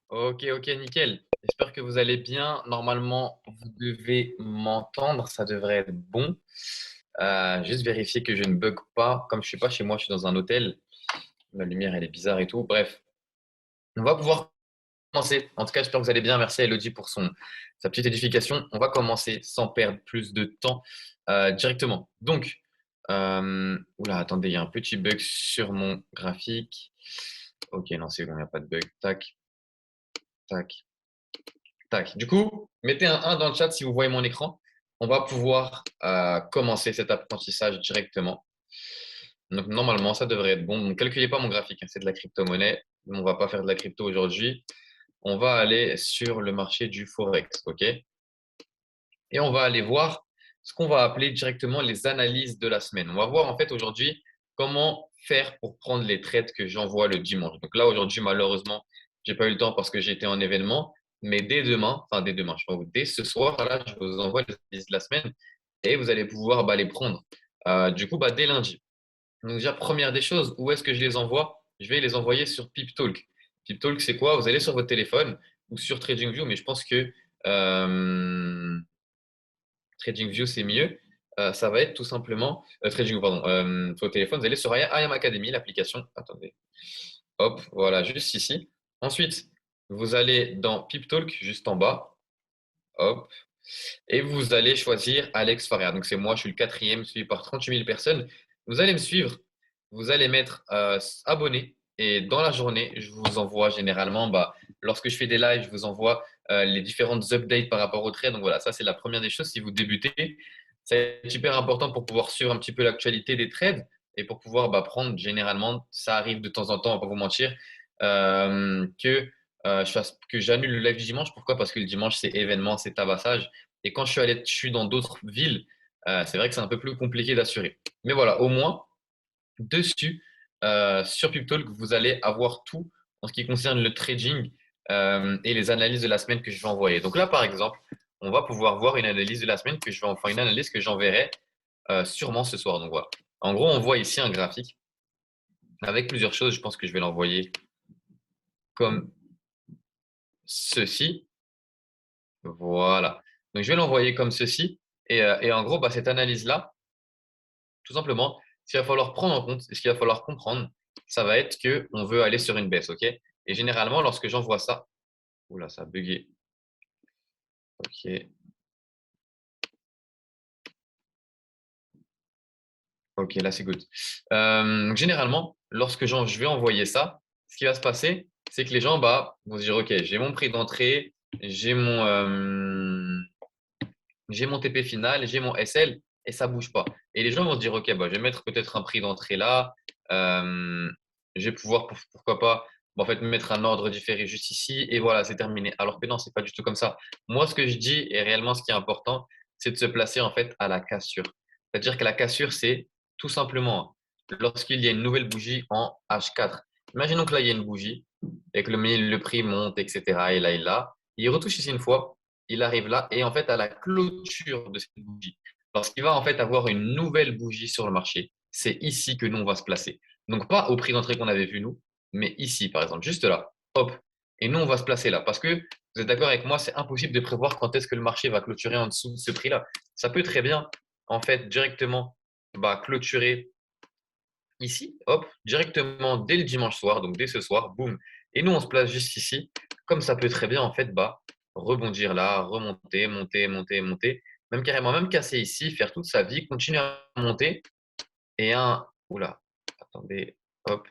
Ok, ok, nickel. J'espère que vous allez bien. Normalement, vous devez m'entendre. Ça devrait être bon. Juste vérifier que je ne bug pas. Comme je suis pas chez moi, je suis dans un hôtel. La lumière, elle est bizarre et tout. Bref, on va pouvoir commencer. En tout cas, j'espère que vous allez bien. Merci à Elodie pour sa petite édification. On va commencer sans perdre plus de temps directement. Donc, oula, attendez, il y a un petit bug sur mon graphique. Ok, non, c'est bon, il n'y a pas de bug. Tac, tac. Tac. Du coup, mettez un 1 dans le chat si vous voyez mon écran. On va pouvoir commencer cet apprentissage directement. Donc, normalement, ça devrait être bon. Donc, calculez pas mon graphique, hein, c'est de la crypto-monnaie. On va pas faire de la crypto aujourd'hui. On va aller sur le marché du Forex, OK? Et on va aller voir ce qu'on va appeler directement les analyses de la semaine. On va voir en fait aujourd'hui comment faire pour prendre les trades que j'envoie le dimanche. Donc là, aujourd'hui, malheureusement, j'ai pas eu le temps parce que j'étais en événement. Mais dès demain, enfin dès demain, je crois, ou dès ce soir, là, je vous envoie les analyses de la semaine et vous allez pouvoir les prendre. Du coup, dès lundi. Donc déjà, première des choses, où est-ce que je les envoie? Je vais les envoyer sur PipTalk. PipTalk, c'est quoi? Vous allez sur votre téléphone ou sur TradingView, mais je pense que euh, TradingView, c'est mieux. Ça va être tout simplement TradingView, pardon. Sur le téléphone, vous allez sur IAM Academy, l'application. Attendez. Hop, voilà, juste ici. Ensuite, vous allez dans PipTalk, juste en bas. Hop. Et vous allez choisir Alex Faria. Donc, c'est moi, je suis le quatrième, suivi par 38 000 personnes. Vous allez me suivre. Vous allez mettre abonné. Et dans la journée, je vous envoie généralement, lorsque je fais des lives, je vous envoie les différentes updates par rapport au trade. Donc voilà, ça c'est la première des choses. Si vous débutez, c'est super important pour pouvoir suivre un petit peu l'actualité des trades et pour pouvoir prendre généralement, ça arrive de temps en temps, on va pas vous mentir, que j'annule le live du dimanche. Pourquoi? Parce que le dimanche, c'est événement, c'est tabassage. Et quand je suis dans d'autres villes, c'est vrai que c'est un peu plus compliqué d'assurer. Mais voilà, au moins, dessus, sur PipTalk, vous allez avoir tout en ce qui concerne le trading et les analyses de la semaine que je vais envoyer. Donc là, par exemple, on va pouvoir voir une analyse de la semaine enfin une analyse que j'enverrai sûrement ce soir. Donc voilà. En gros, on voit ici un graphique avec plusieurs choses. Je pense que je vais l'envoyer comme ceci. Voilà. Donc je vais l'envoyer comme ceci. Et en gros, cette analyse-là, tout simplement, ce qu'il va falloir prendre en compte et ce qu'il va falloir comprendre, ça va être qu'on veut aller sur une baisse, OK? Et généralement, lorsque j'envoie ça, oula, ça a bugué. OK. OK, là, c'est good. Généralement, lorsque je vais envoyer ça, ce qui va se passer, c'est que les gens vont se dire, OK, j'ai mon prix d'entrée, j'ai mon TP final, j'ai mon SL et ça bouge pas. Et les gens vont se dire, OK, je vais mettre peut-être un prix d'entrée là. Je vais pouvoir, pourquoi pas, en fait, mettre un ordre différé juste ici et voilà, c'est terminé. Alors que non, c'est pas du tout comme ça. Moi, ce que je dis et réellement ce qui est important, c'est de se placer en fait à la cassure. C'est-à-dire que la cassure, c'est tout simplement lorsqu'il y a une nouvelle bougie en H4. Imaginons que là, il y a une bougie et que le prix monte, etc. Et là, et là. Il retouche ici une fois il arrive là et en fait à la clôture de cette bougie, lorsqu'il va en fait avoir une nouvelle bougie sur le marché, c'est ici que nous on va se placer. Donc pas au prix d'entrée qu'on avait vu nous, mais ici par exemple, juste là, hop. Et nous on va se placer là parce que vous êtes d'accord avec moi, c'est impossible de prévoir quand est-ce que le marché va clôturer en dessous de ce prix-là. Ça peut très bien en fait directement clôturer ici, hop, directement dès le dimanche soir, donc dès ce soir, boum. Et nous, on se place juste ici, comme ça peut très bien, en fait, rebondir là, remonter, monter, monter, monter, même carrément, même casser ici, faire toute sa vie, continuer à monter, et oula, attendez, hop,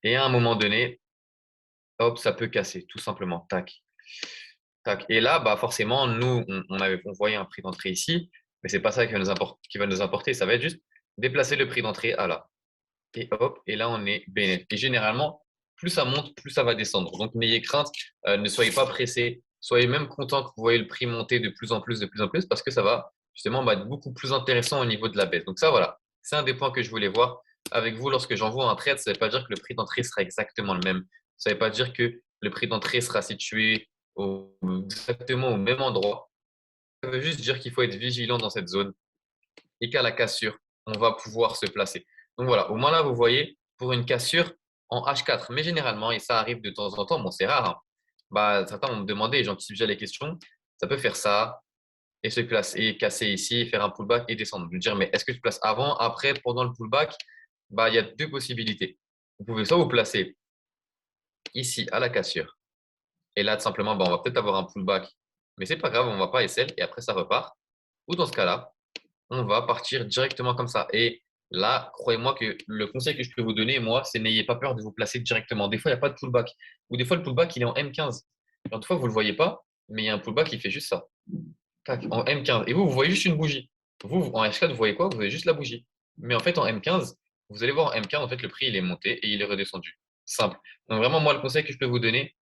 et à un moment donné, hop, ça peut casser, tout simplement, tac, tac. Et là, forcément, nous, on voyait un prix d'entrée ici, mais c'est pas ça qui va nous importer, ça va être juste déplacer le prix d'entrée à là. Et hop, et là on est bénéf. Et généralement, plus ça monte, plus ça va descendre. Donc n'ayez crainte, ne soyez pas pressés, soyez même content que vous voyez le prix monter de plus en plus, de plus en plus, parce que ça va justement être beaucoup plus intéressant au niveau de la baisse. Donc ça, voilà, c'est un des points que je voulais voir avec vous lorsque j'envoie un trade. Ça ne veut pas dire que le prix d'entrée sera exactement le même. Ça ne veut pas dire que le prix d'entrée sera situé exactement au même endroit. Ça veut juste dire qu'il faut être vigilant dans cette zone et qu'à la cassure, on va pouvoir se placer. Donc voilà, au moins là, vous voyez, pour une cassure en H4. Mais généralement, et ça arrive de temps en temps, bon, c'est rare, hein. Bah, certains vont me demander, les gens qui suivent déjà les questions, ça peut faire ça et se placer, casser ici, faire un pullback et descendre. Je veux dire, mais est-ce que tu places avant, après, pendant le pullback? Bah, il y a deux possibilités. Vous pouvez soit vous placer ici à la cassure. Et là, tout simplement, bah, on va peut-être avoir un pullback. Mais c'est pas grave, on va pas SL et après ça repart. Ou dans ce cas-là, on va partir directement comme ça. Et là, croyez-moi que le conseil que je peux vous donner, moi, c'est n'ayez pas peur de vous placer directement. Des fois, il n'y a pas de pullback. Ou des fois, le pullback, il est en M15. Alors, des fois, vous ne le voyez pas, mais il y a un pullback qui fait juste ça. Tac, en M15. Et vous, vous voyez juste une bougie. Vous, en H4, vous voyez quoi? Vous voyez juste la bougie. Mais en fait, en M15, vous allez voir en M15, en fait, le prix, il est monté et il est redescendu. Simple. Donc, vraiment, moi, le conseil que je peux vous donner,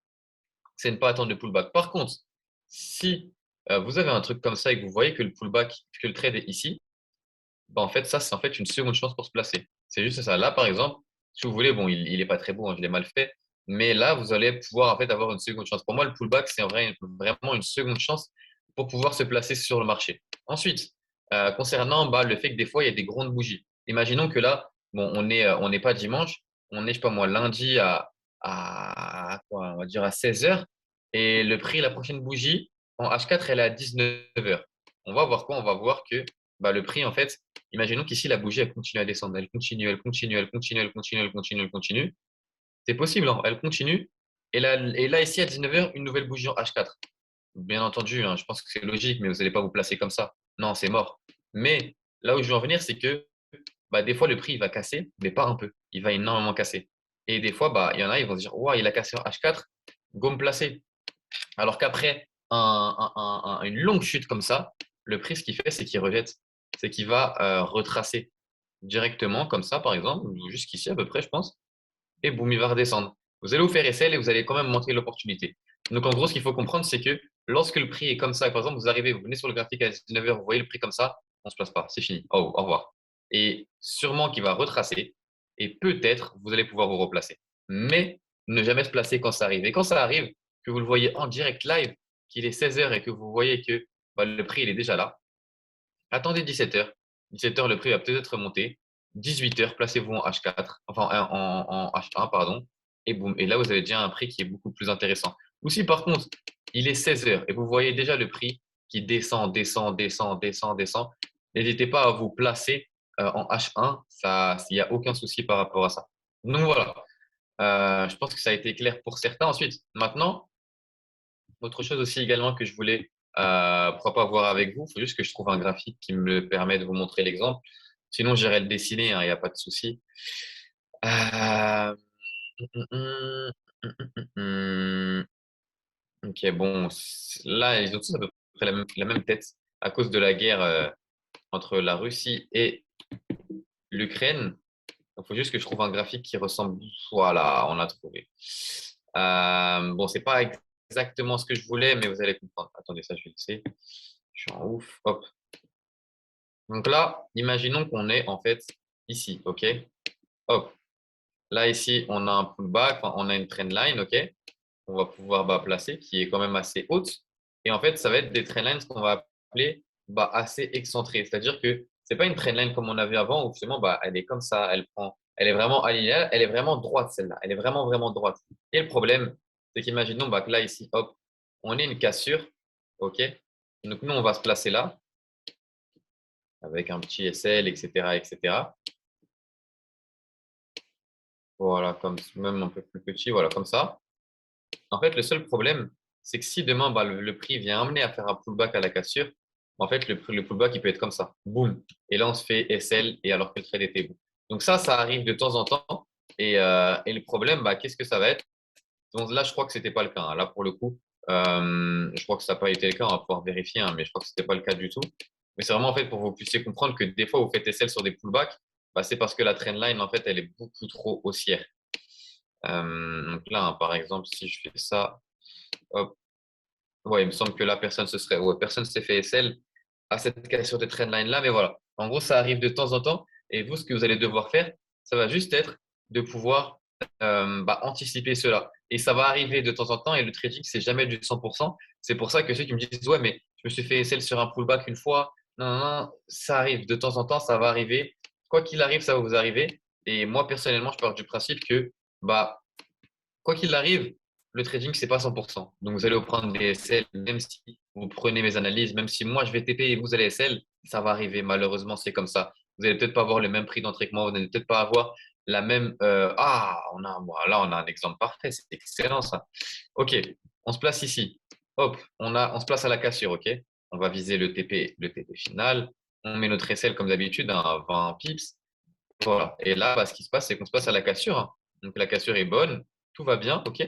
c'est ne pas attendre le pullback. Par contre, si vous avez un truc comme ça et que vous voyez que le pullback, que le trade est ici, bah, en fait, ça, c'est en fait une seconde chance pour se placer. C'est juste ça. Là, par exemple, si vous voulez, bon, il est pas très beau, hein, je l'ai mal fait, mais là, vous allez pouvoir en fait avoir une seconde chance. Pour moi, le pullback, c'est vraiment une seconde chance pour pouvoir se placer sur le marché. Ensuite, concernant bah, le fait que des fois, il y a des grandes bougies. Imaginons que là, bon, on n'est pas dimanche, on est, je sais pas moi, lundi à quoi, on va dire à 16 heures, et le prix, la prochaine bougie en H4, elle est à 19 heures. On va voir quoi? On va voir que bah, le prix, en fait, imaginons qu'ici, la bougie, elle continue à descendre. Elle continue, elle continue, elle continue, elle continue, elle continue, elle continue. C'est possible, hein, elle continue. Et là, ici, à 19 heures, une nouvelle bougie en H4. Bien entendu, hein, je pense que c'est logique, mais vous n'allez pas vous placer comme ça. Non, c'est mort. Mais là où je veux en venir, c'est que bah, des fois, le prix, il va casser, mais pas un peu. Il va énormément casser. Et des fois, bah, il y en a, ils vont se dire, ouais, il a cassé en H4, go me placer. Alors qu'après une longue chute comme ça, le prix, ce qu'il fait, c'est qu'il rejette. C'est qu'il va retracer directement, comme ça, par exemple, jusqu'ici à peu près, je pense, et boum, il va redescendre. Vous allez vous faire SL et vous allez quand même montrer l'opportunité. Donc, en gros, ce qu'il faut comprendre, c'est que lorsque le prix est comme ça, par exemple, vous arrivez, vous venez sur le graphique à 19 heures, vous voyez le prix comme ça, on ne se place pas, c'est fini. Oh, au revoir. Et sûrement qu'il va retracer et peut-être vous allez pouvoir vous replacer. Mais ne jamais se placer quand ça arrive. Et quand ça arrive, que vous le voyez en direct live, qu'il est 16 heures et que vous voyez que bah, le prix il est déjà là, attendez 17 heures. 17 heures, le prix va peut-être monter. 18 heures, placez-vous en H4, enfin en H1, pardon, et boum. Et là, vous avez déjà un prix qui est beaucoup plus intéressant. Ou si par contre, il est 16 heures et vous voyez déjà le prix qui descend, descend, descend, descend, descend, n'hésitez pas à vous placer en H1. Ça, il n'y a aucun souci par rapport à ça. Donc voilà, je pense que ça a été clair pour certains. Ensuite, maintenant, autre chose aussi également que je voulais, pourquoi pas voir avec vous, il faut juste que je trouve un graphique qui me permet de vous montrer l'exemple. Sinon, j'irai le dessiner, hein, il n'y a pas de souci. Euh, Ok, bon, là, ils ont tous à peu près la même tête à cause de la guerre entre la Russie et l'Ukraine. Il faut juste que je trouve un graphique qui ressemble. Voilà, on a trouvé. Bon, c'est pas exactement ce que je voulais, mais vous allez comprendre. Attendez, ça, je vais laisser. Je suis en ouf. Hop. Donc là, imaginons qu'on est en fait ici, OK? Hop. Là, ici, on a un pullback, enfin, on a une trendline, OK? On va pouvoir bah, placer, qui est quand même assez haute. Et en fait, ça va être des trendlines qu'on va appeler bah, assez excentrées. C'est-à-dire que c'est pas une trendline comme on avait avant, où justement, bah, elle est comme ça, elle est vraiment alignée, elle est vraiment droite, celle-là. Elle est vraiment, vraiment droite. Et le problème, c'est qu'imaginons bah, que là, ici, hop, on est une cassure, OK? Donc, nous, on va se placer là, avec un petit SL, etc., etc. Voilà, comme même un peu plus petit, voilà, comme ça. En fait, le seul problème, c'est que si demain, bah, le prix vient amener à faire un pullback à la cassure, en fait, le pullback, il peut être comme ça. Boum. Et là, on se fait SL et alors que le trade était bon. Donc ça arrive de temps en temps. Et le problème, bah, qu'est-ce que ça va être? Donc là, je crois que c'était pas le cas, hein. Là, pour le coup, je crois que ça n'a pas été le cas. On va pouvoir vérifier, hein, mais je crois que c'était pas le cas du tout. Mais c'est vraiment en fait pour que vous puissiez comprendre que des fois, vous faites SL sur des pullbacks, bah, c'est parce que la trendline, en fait, elle est beaucoup trop haussière. Donc là, hein, par exemple, si je fais ça, hop, ouais, il me semble que là, personne s'est fait SL à cette sur cette trendline-là, mais voilà. En gros, ça arrive de temps en temps. Et vous, ce que vous allez devoir faire, ça va juste être de pouvoir bah, anticiper cela. Et ça va arriver de temps en temps. Et le trading, c'est jamais du 100%. C'est pour ça que ceux qui me disent, ouais, mais je me suis fait SL sur un pullback une fois. Non, non, non, ça arrive de temps en temps, ça va arriver. quoi qu'il arrive, ça va vous arriver. Et moi, personnellement, je pars du principe que, bah, quoi qu'il arrive, le trading, c'est pas 100%. Donc, vous allez vous prendre des SL, même si vous prenez mes analyses, même si moi, je vais TP et vous allez SL, ça va arriver. Malheureusement, c'est comme ça. Vous allez peut-être pas avoir le même prix d'entrée que moi. Vous n'allez peut-être pas avoir la même. Là, on a un exemple parfait. C'est excellent, ça. OK, on se place ici. Hop, on se place à la cassure. OK, on va viser le TP final. On met notre SL comme d'habitude, hein, à 20 pips. Voilà. Et là, bah, ce qui se passe, c'est qu'on se passe à la cassure, hein. Donc, la cassure est bonne. Tout va bien. OK.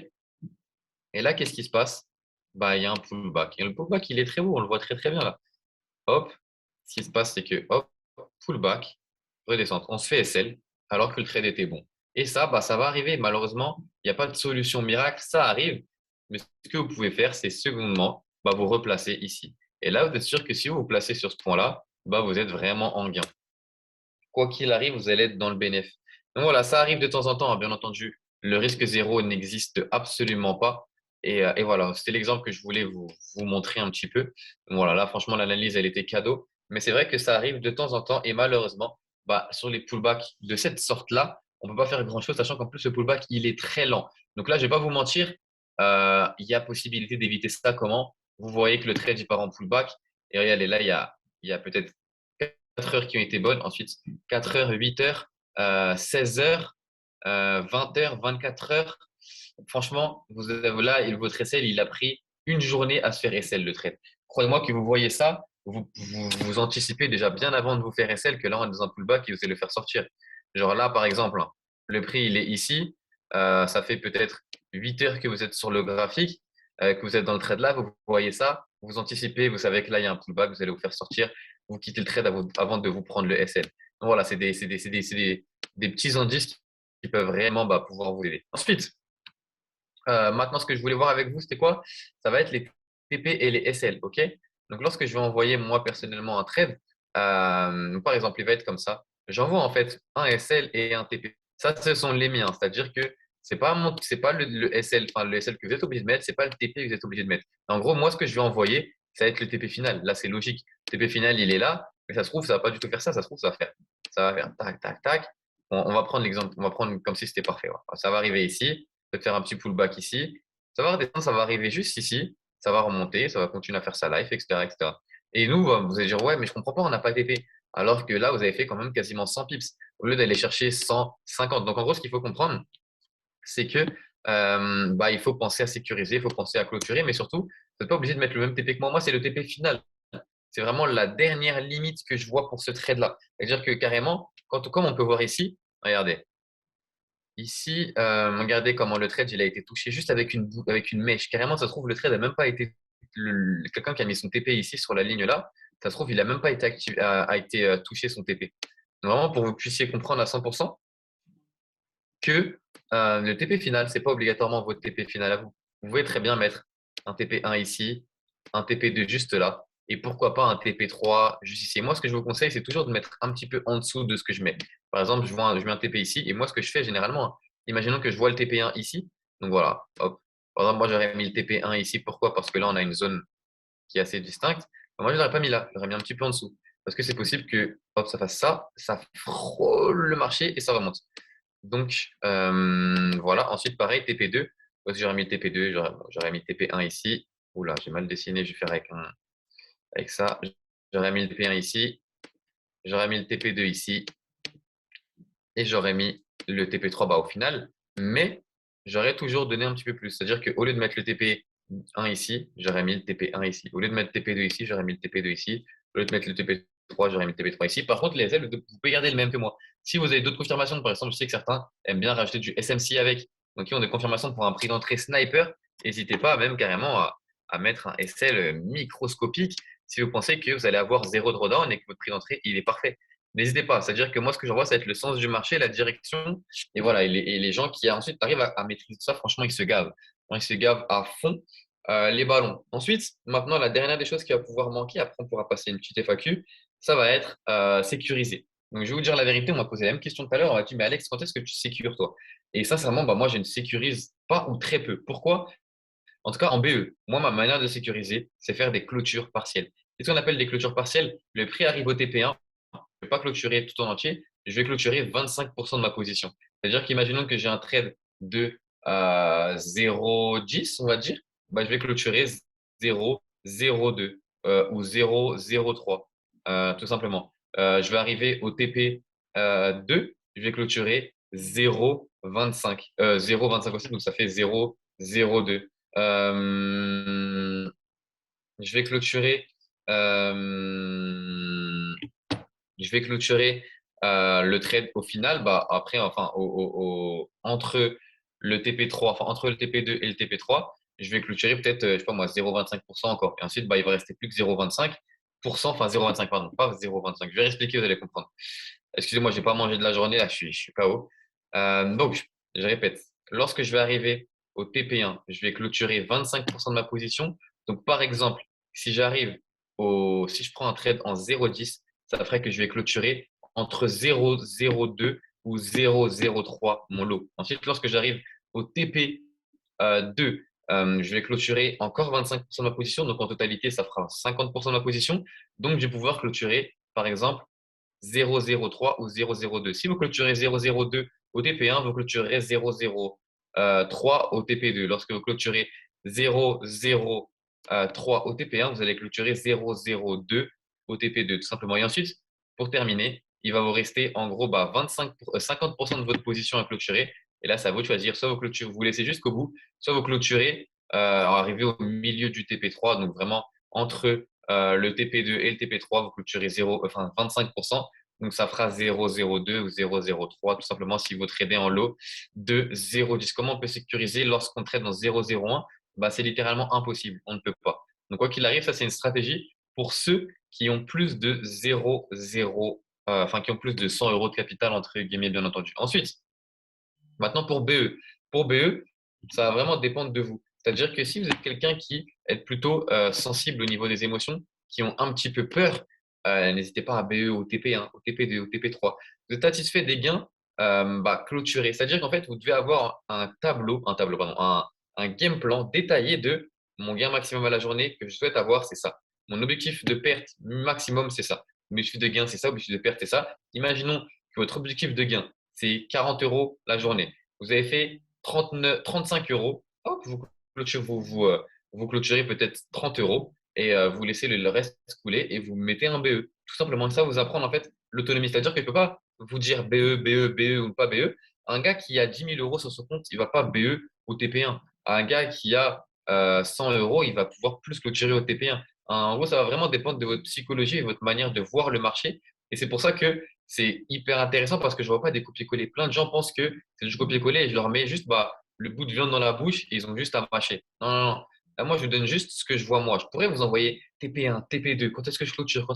Et là, qu'est-ce qui se passe? Bah, il y a un pullback. Et le pullback, il est très beau, on le voit très très bien là. Hop, ce qui se passe, c'est que hop, pullback, redescente. On se fait SL alors que le trade était bon. Et ça, bah, ça va arriver. Malheureusement, il n'y a pas de solution miracle, ça arrive. Mais ce que vous pouvez faire, c'est secondement, bah, vous replacer ici. Et là, vous êtes sûr que si vous vous placez sur ce point-là, bah, vous êtes vraiment en gain. Quoi qu'il arrive, vous allez être dans le bénéfice. Donc voilà, ça arrive de temps en temps, hein, bien entendu. Le risque zéro n'existe absolument pas. Et voilà, c'était l'exemple que je voulais vous montrer un petit peu. Donc voilà, là, franchement, l'analyse, elle était cadeau. Mais c'est vrai que ça arrive de temps en temps. Et malheureusement, bah, sur les pullbacks de cette sorte-là, on ne peut pas faire grand-chose, sachant qu'en plus, le pullback, il est très lent. Donc là, je ne vais pas vous mentir, il y a possibilité d'éviter ça. Comment? Vous voyez que le trade, il part en pullback. Et regardez, là, il y a peut-être 4 heures qui ont été bonnes. Ensuite, 4 heures, 8 heures, 16 heures, 20 heures, 24 heures. Franchement, vous avez là, votre SL, il a pris une journée à se faire SL le trade. Croyez-moi que vous voyez ça, vous anticipez déjà bien avant de vous faire SL que là, on est dans un pullback et vous allez le faire sortir. Genre là, par exemple, hein, le prix, il est ici. Ça fait peut-être 8 heures que vous êtes sur le graphique, que vous êtes dans le trade là, vous voyez ça, vous anticipez, vous savez que là, il y a un pullback, vous allez vous faire sortir, vous quittez le trade avant de vous prendre le SL. Donc voilà, des petits indices qui peuvent réellement bah, pouvoir vous aider. Ensuite, maintenant, ce que je voulais voir avec vous, c'était quoi? Ça va être les TP et les SL, OK? Donc, lorsque je vais envoyer moi personnellement un trade, par exemple, il va être comme ça. J'envoie en fait un SL et un TP. Ça, ce sont les miens. C'est-à-dire que c'est pas le SL, enfin le SL que vous êtes obligé de mettre, c'est pas le TP que vous êtes obligé de mettre. En gros, moi, ce que je vais envoyer, ça va être le TP final. Là, c'est logique. Le TP final, il est là, mais ça se trouve, ça va pas du tout faire ça. Ça se trouve, ça va faire tac, tac, tac. On va prendre l'exemple, on va prendre comme si c'était parfait. Voilà. Ça va arriver ici peut faire un petit pullback ici. Ça va redescendre, ça va arriver juste ici. Ça va remonter, ça va continuer à faire sa life, etc., etc. Et nous, vous allez dire, ouais, mais je comprends pas, on n'a pas TP. Alors que là, vous avez fait quand même quasiment 100 pips au lieu d'aller chercher 150. Donc, en gros, ce qu'il faut comprendre, c'est que bah, il faut penser à sécuriser, il faut penser à clôturer, mais surtout, vous n'êtes pas obligé de mettre le même TP que moi. Moi, c'est le TP final. C'est vraiment la dernière limite que je vois pour ce trade-là. C'est-à-dire que carrément, comme on peut voir ici, regardez, ici, regardez comment le trade il a été touché juste avec une mèche. Carrément, ça se trouve, le trade n'a même pas été. Quelqu'un qui a mis son TP ici sur la ligne là, ça se trouve, il n'a même pas été, a été touché son TP. Donc, vraiment, pour que vous puissiez comprendre à 100% que le TP final, ce n'est pas obligatoirement votre TP final à vous. Vous pouvez très bien mettre un TP1 ici, un TP2 juste là, et pourquoi pas un TP3 juste ici. Moi, ce que je vous conseille, c'est toujours de mettre un petit peu en dessous de ce que je mets. Par exemple, je mets un TP ici, et moi, ce que je fais généralement, hein, imaginons que je vois le TP1 ici, donc voilà, hop. Par exemple, moi, j'aurais mis le TP1 ici. Pourquoi? Parce que là, on a une zone qui est assez distincte. Moi, je ne l'aurais pas mis là, j'aurais mis un petit peu en dessous. Parce que c'est possible que hop, ça fasse ça frôle le marché et ça remonte. Donc, voilà. Ensuite, pareil, TP2. Aussi, j'aurais mis le TP2, j'aurais mis le TP1 ici. Oula, j'ai mal dessiné, je vais faire avec ça. J'aurais mis le TP1 ici. J'aurais mis le TP2 ici. Et j'aurais mis le TP3 bah, au final. Mais j'aurais toujours donné un petit peu plus. C'est-à-dire qu'au lieu de mettre le TP1 ici, j'aurais mis le TP1 ici. Au lieu de mettre le TP2 ici, j'aurais mis le TP2 ici. Au lieu de mettre le TP3, j'aurais mis le TP3 ici. Par contre, les SL, vous pouvez garder le même que moi. Si vous avez d'autres confirmations, par exemple, je sais que certains aiment bien rajouter du SMC avec. Donc, ils ont des confirmations pour un prix d'entrée sniper. N'hésitez pas même carrément à mettre un SL microscopique si vous pensez que vous allez avoir zéro drawdown et que votre prix d'entrée, il est parfait. N'hésitez pas. C'est-à-dire que moi, ce que j'envoie, ça va être le sens du marché, la direction. Et voilà. Et les gens qui ensuite arrivent à maîtriser ça, franchement, ils se gavent. Ils se gavent à fond les ballons. Ensuite, maintenant, la dernière des choses qui va pouvoir manquer, après, on pourra passer une petite FAQ, ça va être sécurisé. Donc, je vais vous dire la vérité. On m'a posé la même question tout à l'heure. On m'a dit, mais Alex, quand est-ce que tu sécures, toi? Et sincèrement, bah, moi, je ne sécurise pas ou très peu. Pourquoi? En tout cas, en BE, moi, ma manière de sécuriser, c'est faire des clôtures partielles. Qu'est-ce qu'on appelle des clôtures partielles? Le prix arrive au TP1, le vais pas clôturer tout en entier, je vais clôturer 25% de ma position. C'est-à-dire qu'imaginons que j'ai un trade de 0,10, on va dire, bah, je vais clôturer 0,02 ou 0,03, tout simplement. Je vais arriver au TP 2, je vais clôturer 0,25. 0,25 aussi, donc ça fait 0,02. Je vais clôturer, euh, je vais clôturer le trade au final. Bah, après, enfin, entre le TP3, enfin, entre le TP2 et le TP3, je vais clôturer peut-être, je sais pas moi, 0,25% encore. Et ensuite, bah, il va rester plus que 0,25%, enfin 0,25, pardon, pas 0,25. Je vais expliquer, vous allez comprendre. Excusez-moi, j'ai pas mangé de la journée, là, je suis KO. Donc, je répète, lorsque je vais arriver au TP1, je vais clôturer 25% de ma position. Donc, par exemple, si je prends un trade en 0,10, ça ferait que je vais clôturer entre 0,02 ou 0,03 mon lot. Ensuite, lorsque j'arrive au TP 2, je vais clôturer encore 25% de ma position. Donc, en totalité, ça fera 50% de ma position. Donc, je vais pouvoir clôturer, par exemple, 0,03 ou 0,02. Si vous clôturez 0,02 au TP1, vous clôturerez 0,03 au TP2. Lorsque vous clôturez 0,03 au TP1, vous allez clôturer 0,02 au TP2, tout simplement. Et ensuite, pour terminer, il va vous rester en gros 50% de votre position à clôturer. Et là, ça va vous choisir. Soit vous laissez jusqu'au bout, soit vous clôturez arriver au milieu du TP3, donc vraiment entre le TP2 et le TP3, vous clôturez 25%. Donc, ça fera 0,02 ou 0,03, tout simplement, si vous tradez en lot de 0,10. Comment on peut sécuriser lorsqu'on trade dans 0,01? Bah, c'est littéralement impossible. On ne peut pas. Donc, quoi qu'il arrive, ça, c'est une stratégie pour ceux qui ont plus de 0,0, enfin, qui ont plus de 100 euros de capital, entre guillemets, bien entendu. Ensuite, maintenant, pour BE. Pour BE, ça va vraiment dépendre de vous. C'est-à-dire que si vous êtes quelqu'un qui est plutôt sensible au niveau des émotions, qui ont un petit peu peur, n'hésitez pas à BE au TP1, au TP2, au TP3. Vous êtes satisfait des gains, bah, clôturés. C'est-à-dire qu'en fait, vous devez avoir pardon, un game plan détaillé de mon gain maximum à la journée que je souhaite avoir, c'est ça. Mon objectif de perte maximum, c'est ça. Mon objectif de gain, c'est ça. Mon objectif de perte, c'est ça. Imaginons que votre objectif de gain, c'est 40 euros la journée. Vous avez fait 39, 35 euros. Hop, vous clôturez peut-être 30 euros et vous laissez le reste couler et vous mettez un BE. Tout simplement, ça vous apprendre en fait l'autonomie. C'est-à-dire que je ne peux pas vous dire BE, BE, BE ou pas BE. Un gars qui a 10 000 euros sur son compte, il ne va pas BE au TP1. Un gars qui a 100 euros, il va pouvoir plus clôturer au TP1. En gros, ça va vraiment dépendre de votre psychologie et votre manière de voir le marché. Et c'est pour ça que c'est hyper intéressant parce que je vois pas des copier-coller. Plein de gens pensent que c'est du copier-coller et je leur mets juste le bout de viande dans la bouche et ils ont juste à mâcher. Non, non, non. Là, moi, je vous donne juste ce que je vois moi. Je pourrais vous envoyer TP1, TP2, quand est-ce que je clôture,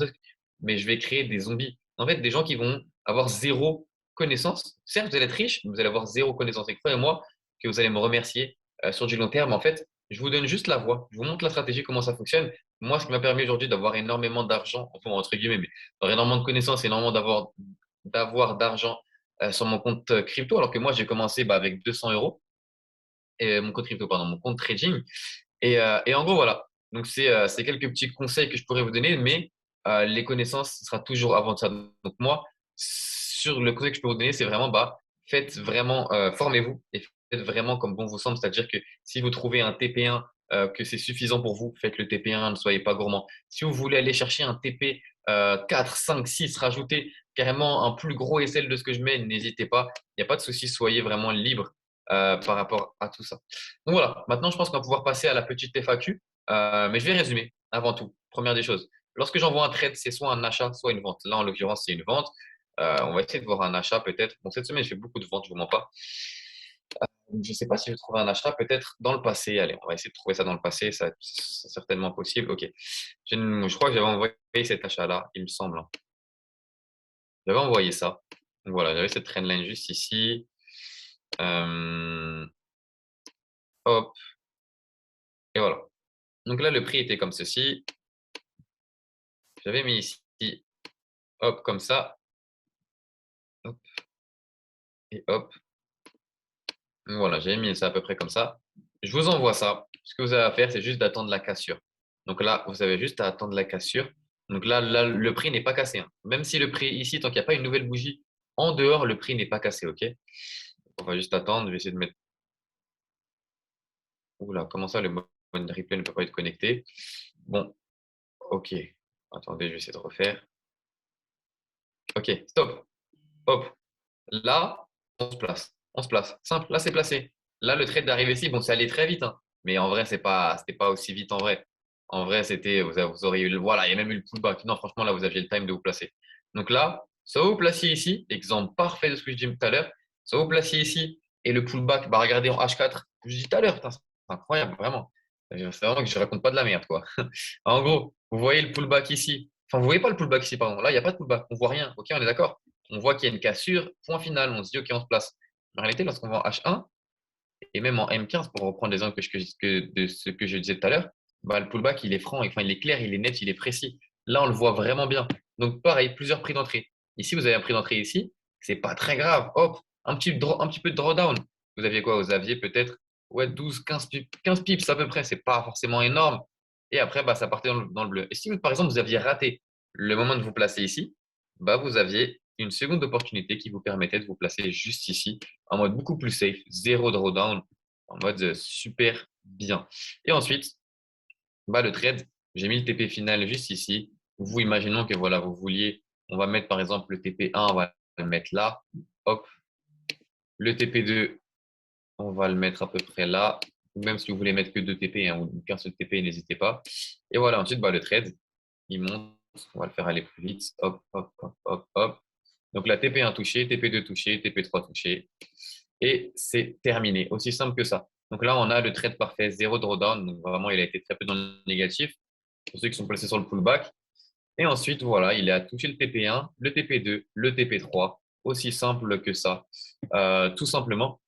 mais je vais créer des zombies. En fait, des gens qui vont avoir zéro connaissance. Certes, vous allez être riche, mais vous allez avoir zéro connaissance. Et croyez-moi que vous allez me remercier sur du long terme. En fait, je vous donne juste la voie. Je vous montre la stratégie, comment ça fonctionne. Moi, ce qui m'a permis aujourd'hui d'avoir énormément d'argent, enfin, entre guillemets, mais d'avoir énormément de connaissances, énormément d'avoir d'argent sur mon compte crypto, alors que moi, j'ai commencé avec 200 euros, et mon compte crypto, pardon, mon compte trading. Et en gros, voilà. Donc, c'est quelques petits conseils que je pourrais vous donner, mais les connaissances, ce sera toujours avant de ça. Donc, moi, sur le conseil que je peux vous donner, c'est vraiment, faites vraiment, formez-vous et faites vraiment comme bon vous semble. C'est-à-dire que si vous trouvez un TP1, que c'est suffisant pour vous, faites le TP1, ne soyez pas gourmand. Si vous voulez aller chercher un TP 4, 5, 6, rajouter carrément un plus gros SL de ce que je mets, n'hésitez pas. Il n'y a pas de souci, soyez vraiment libre par rapport à tout ça. Donc voilà, maintenant je pense qu'on va pouvoir passer à la petite FAQ, mais je vais résumer avant tout. Première des choses, lorsque j'envoie un trade, c'est soit un achat, soit une vente. Là, en l'occurrence, c'est une vente. On va essayer de voir un achat peut-être. Bon, cette semaine, je fais beaucoup de ventes, je ne vous mens pas. Je ne sais pas si je trouve un achat peut-être dans le passé. Allez, on va essayer de trouver ça dans le passé, ça, c'est certainement possible. Ok, je crois que j'avais envoyé cet achat-là, il me semble, hein. J'avais envoyé ça. Donc voilà, j'avais cette trendline juste ici. Euh, hop, et voilà. Donc là, le prix était comme ceci. J'avais mis ici, hop, comme ça, hop, et hop. Voilà, j'ai mis ça à peu près comme ça. Je vous envoie ça. Ce que vous avez à faire, c'est juste d'attendre la cassure. Donc là, vous avez juste à attendre la cassure. Donc là, le prix n'est pas cassé, hein. Même si le prix ici, tant qu'il n'y a pas une nouvelle bougie en dehors, le prix n'est pas cassé, OK? On va juste attendre. Je vais essayer de mettre. Oula, comment ça, le mode replay ne peut pas être connecté? Bon, OK. Attendez, je vais essayer de refaire. OK, stop. Hop. Là, on se place. On se place. Simple. Là, c'est placé. Là, le trade d'arrivée ici, bon, ça allait très vite, hein. Mais en vrai, c'était pas aussi vite en vrai. En vrai, vous auriez eu voilà, il y a même eu le pullback. Non, franchement, là, vous aviez le time de vous placer. Donc là, soit vous placiez ici, exemple parfait de ce que je dis tout à l'heure, soit vous placiez ici et le pullback, bah, regardez en H4, je dis tout à l'heure, putain, c'est incroyable, vraiment. C'est vraiment que je raconte pas de la merde, quoi. En gros, vous voyez le pullback ici. Enfin, vous voyez pas le pullback ici, pardon. Là, il n'y a pas de pullback. On voit rien. OK, on est d'accord. On voit qu'il y a une cassure, point final. On se dit, OK, on se place. En réalité, lorsqu'on va en H1 et même en M15, pour reprendre les angles de ce que je disais tout à l'heure, bah, le pullback, il est franc, enfin, il est clair, il est net, il est précis. Là, on le voit vraiment bien. Donc, pareil, plusieurs prix d'entrée. Ici, vous avez un prix d'entrée ici. C'est pas très grave. Hop, un petit peu de drawdown. Vous aviez quoi? Vous aviez peut-être ouais, 12, 15 pips à peu près. C'est pas forcément énorme. Et après, bah, ça partait dans le bleu. Et si, par exemple, vous aviez raté le moment de vous placer ici, bah, vous aviez une seconde opportunité qui vous permettait de vous placer juste ici, en mode beaucoup plus safe, zéro drawdown, en mode super bien. Et ensuite, bah, le trade, j'ai mis le TP final juste ici. Vous, imaginons que voilà, vous vouliez, on va mettre par exemple le TP1, on va le mettre là. Hop, le TP2, on va le mettre à peu près là. Ou même si vous voulez mettre que deux TP hein, ou qu'un seul TP, n'hésitez pas. Et voilà, ensuite, bah, le trade, il monte. On va le faire aller plus vite. Hop, hop, hop, hop, hop. Donc la TP1 touché, TP2 touché, TP3 touché. Et c'est terminé. Aussi simple que ça. Donc là, on a le trade parfait, zéro drawdown. Donc vraiment, il a été très peu dans le négatif pour ceux qui sont placés sur le pullback. Et ensuite, voilà, il a touché le TP1, le TP2, le TP3. Aussi simple que ça. Tout simplement.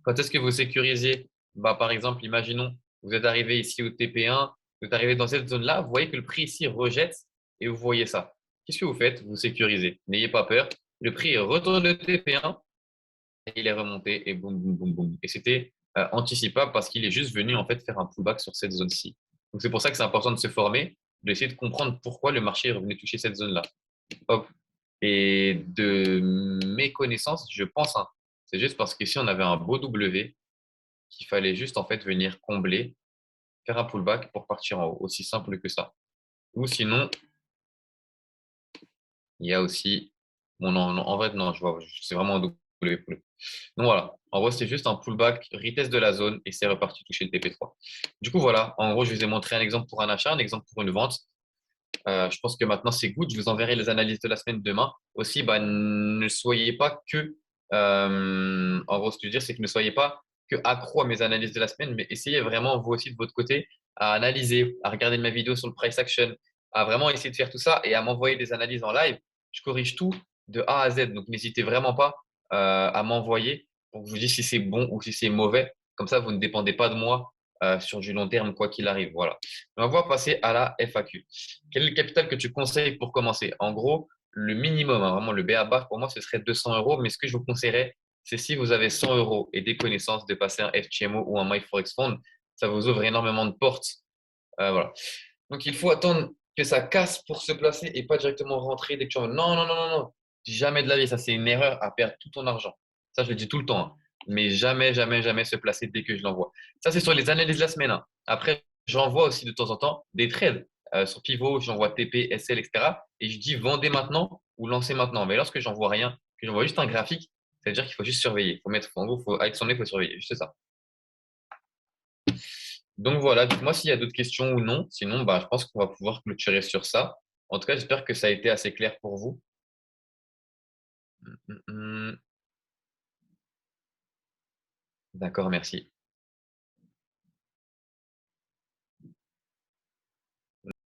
Quand est-ce que vous sécurisez? Bah, par exemple, imaginons, vous êtes arrivé ici au TP1, vous êtes arrivé dans cette zone-là, vous voyez que le prix ici rejette et vous voyez ça. Qu'est-ce que vous faites? Vous sécurisez. N'ayez pas peur. Le prix retourne au TP1 et il est remonté et boum, boum, boum, boum. Et c'était anticipable parce qu'il est juste venu en fait faire un pullback sur cette zone-ci. Donc c'est pour ça que c'est important de se former, d'essayer de comprendre pourquoi le marché est revenu toucher cette zone-là. Hop. Et de mes connaissances, je pense, hein, c'est juste parce qu'ici on avait un beau W qu'il fallait juste en fait venir combler, faire un pullback pour partir en haut. Aussi simple que ça. Ou sinon, il y a aussi, bon, non, non, en vrai, non, je vois, c'est vraiment un W pour le. Donc voilà, en gros, c'est juste un pullback, retest de la zone et c'est reparti toucher le TP3. Du coup, voilà, en gros, je vous ai montré un exemple pour un achat, un exemple pour une vente. Je pense que maintenant, c'est good. Je vous enverrai les analyses de la semaine demain. Aussi, bah, ne soyez pas que, en gros, ce que je veux dire, c'est que ne soyez pas que accro à mes analyses de la semaine, mais essayez vraiment, vous aussi, de votre côté, à analyser, à regarder ma vidéo sur le price action, à vraiment essayer de faire tout ça et à m'envoyer des analyses en live. Je corrige tout de A à Z. Donc, n'hésitez vraiment pas à m'envoyer pour que je vous dise si c'est bon ou si c'est mauvais. Comme ça, vous ne dépendez pas de moi sur du long terme, quoi qu'il arrive. Voilà. On va passer à la FAQ. Quel est le capital que tu conseilles pour commencer? En gros, le minimum, hein, vraiment le BA pour moi, ce serait 200 euros. Mais ce que je vous conseillerais, c'est si vous avez 100 euros et des connaissances de passer un FTMO ou un MyForex Fund, ça vous ouvre énormément de portes. Voilà. Donc, il faut attendre que ça casse pour se placer et pas directement rentrer dès que tu en veux. Non, non, non, non, non. Jamais de la vie. Ça, c'est une erreur à perdre tout ton argent. Ça, je le dis tout le temps, hein. Mais jamais, jamais, jamais se placer dès que je l'envoie. Ça, c'est sur les analyses de la semaine, hein. Après, j'envoie aussi de temps en temps des trades. Sur Pivot, j'envoie TP, SL, etc. Et je dis vendez maintenant ou lancez maintenant. Mais lorsque j'envoie rien, que j'envoie juste un graphique, ça veut dire qu'il faut juste surveiller. Il faut mettre, en gros, avec son nez, il faut surveiller. Juste ça. Donc voilà, dites-moi s'il y a d'autres questions ou non. Sinon, bah, je pense qu'on va pouvoir clôturer sur ça. En tout cas, j'espère que ça a été assez clair pour vous. D'accord, merci.